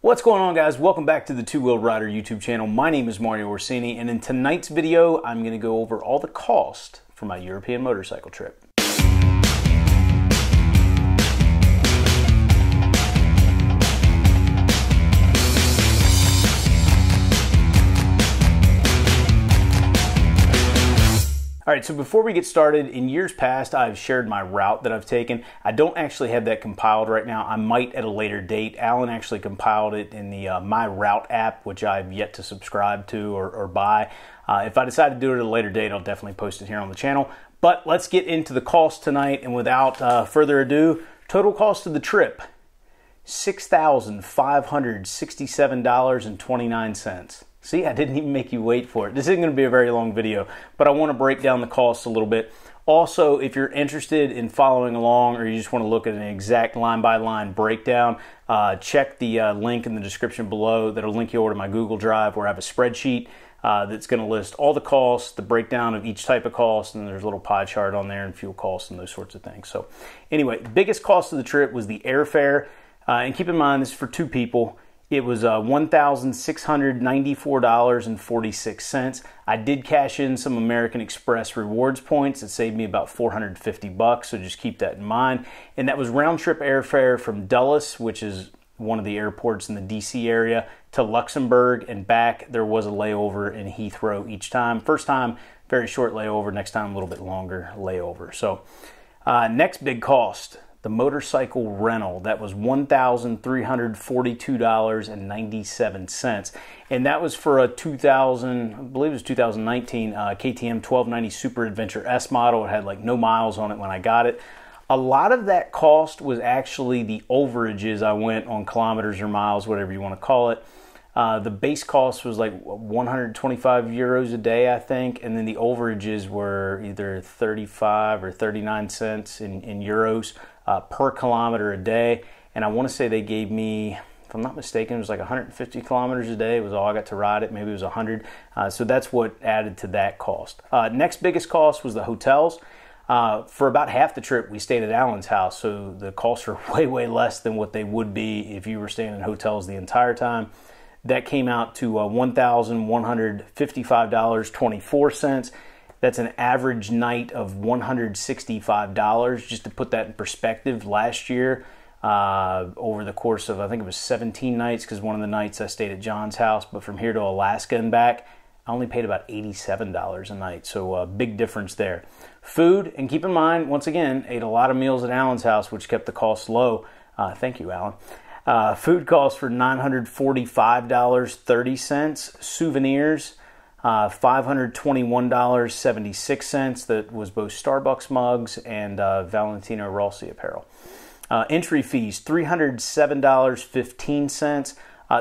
What's going on, guys? Welcome back to the Two Wheeled Rider YouTube channel. My name is Mario Orsini, and in tonight's video, I'm going to go over all the cost for my European motorcycle trip. All right, so before we get started, in years past, I've shared my route that I've taken. I don't actually have that compiled right now. I might at a later date. Alan actually compiled it in the My Route app, which I've yet to subscribe to or buy. If I decide to do it at a later date, I'll definitely post it here on the channel. But let's get into the cost tonight, and without further ado, total cost of the trip, $6,567.29. See, I didn't even make you wait for it. This isn't going to be a very long video, but I want to break down the costs a little bit. Also, if you're interested in following along or you just want to look at an exact line-by-line breakdown, check the link in the description below. That'll link you over to my Google Drive where I have a spreadsheet that's going to list all the costs, the breakdown of each type of cost, and there's a little pie chart on there and fuel costs and those sorts of things. So anyway, the biggest cost of the trip was the airfare. And keep in mind, this is for two people. It was $1,694.46. I did cash in some American Express rewards points. It saved me about $450, so just keep that in mind. And that was round-trip airfare from Dulles, which is one of the airports in the DC area, to Luxembourg and back. There was a layover in Heathrow each time. First time, very short layover. Next time, a little bit longer layover. So next big cost, the motorcycle rental. That was $1,342.97. And that was for a 2019 KTM 1290 Super Adventure S model. It had like no miles on it when I got it. A lot of that cost was actually the overages I went on, kilometers or miles, whatever you want to call it. The base cost was like 125 euros a day, I think, and then the overages were either 35 or 39 cents in euros per kilometer a day. And I want to say they gave me, if I'm not mistaken, it was like 150 kilometers a day. It was all I got to ride it. Maybe it was 100. So that's what added to that cost. Next biggest cost was the hotels. For about half the trip, we stayed at Alan's house, so the costs are way, way less than what they would be if you were staying in hotels the entire time. That came out to $1,155.24. That's an average night of $165. Just to put that in perspective, last year, over the course of, I think it was 17 nights, because one of the nights I stayed at John's house, but from here to Alaska and back, I only paid about $87 a night, so a big difference there. Food, and keep in mind, once again, ate a lot of meals at Alan's house, which kept the cost low. Thank you, Alan. Food costs for $945.30. Souvenirs, $521.76. That was both Starbucks mugs and Valentino Rossi apparel. Entry fees, $307.15.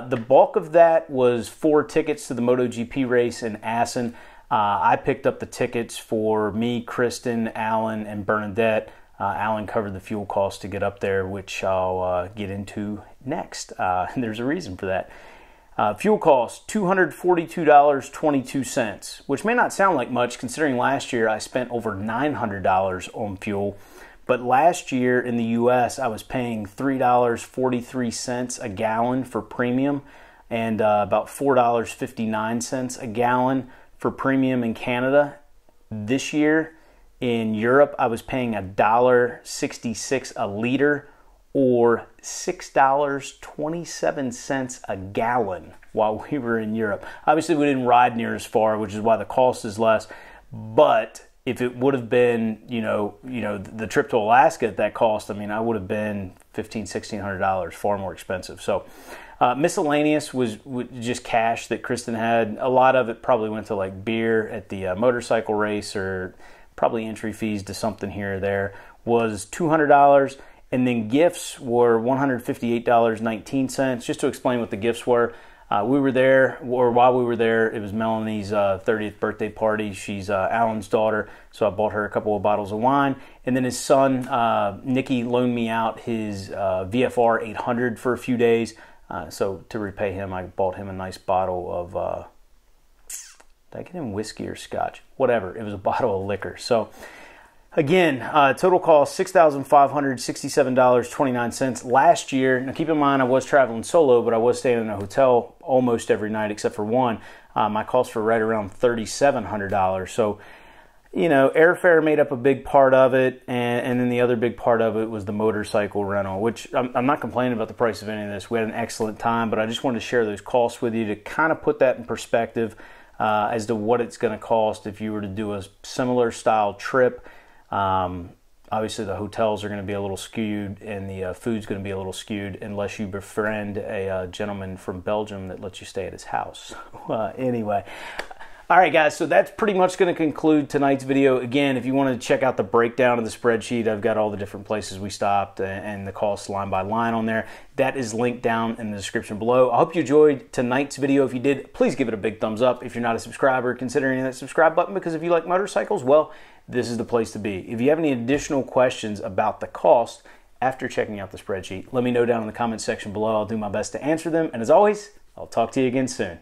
The bulk of that was 4 tickets to the MotoGP race in Assen. I picked up the tickets for me, Kristen, Alan, and Bernadette. Alan covered the fuel costs to get up there, which I'll get into next. And there's a reason for that. Fuel costs, $242.22, which may not sound like much considering last year I spent over $900 on fuel. But last year in the US, I was paying $3.43 a gallon for premium and about $4.59 a gallon for premium in Canada. This year in Europe, I was paying $1.66 a liter or $6.27 a gallon while we were in Europe. Obviously, we didn't ride near as far, which is why the cost is less. But if it would have been, the trip to Alaska at that cost, I mean, I would have been $1,500–1,600, far more expensive. So miscellaneous was just cash that Kristen had. A lot of it probably went to like beer at the motorcycle race, or probably entry fees to something here or there, was $200. And then gifts were $158.19. Just to explain what the gifts were, we were there, or while we were there, it was Melanie's 30th birthday party. She's Alan's daughter, so I bought her a couple of bottles of wine. And then his son, Nicky, loaned me out his VFR 800 for a few days. So to repay him, I bought him a nice bottle of, did I get him whiskey or scotch? Whatever, it was a bottle of liquor. So Again, total cost $6,567.29 last year. Now keep in mind I was traveling solo, but I was staying in a hotel almost every night except for one. My costs were right around $3,700. So, you know, airfare made up a big part of it, and then the other big part of it was the motorcycle rental, which I'm not complaining about the price of any of this. We had an excellent time, but I just wanted to share those costs with you to kind of put that in perspective as to what it's going to cost if you were to do a similar style trip. Obviously the hotels are going to be a little skewed and the food's going to be a little skewed unless you befriend a gentleman from Belgium that lets you stay at his house. Anyway. All right, guys, so that's pretty much going to conclude tonight's video. Again, if you want to check out the breakdown of the spreadsheet, I've got all the different places we stopped and the costs line by line on there. That is linked down in the description below. I hope you enjoyed tonight's video. If you did, please give it a big thumbs up. If you're not a subscriber, consider hitting that subscribe button, because if you like motorcycles, well, this is the place to be. If you have any additional questions about the cost after checking out the spreadsheet, let me know down in the comments section below. I'll do my best to answer them. And as always, I'll talk to you again soon.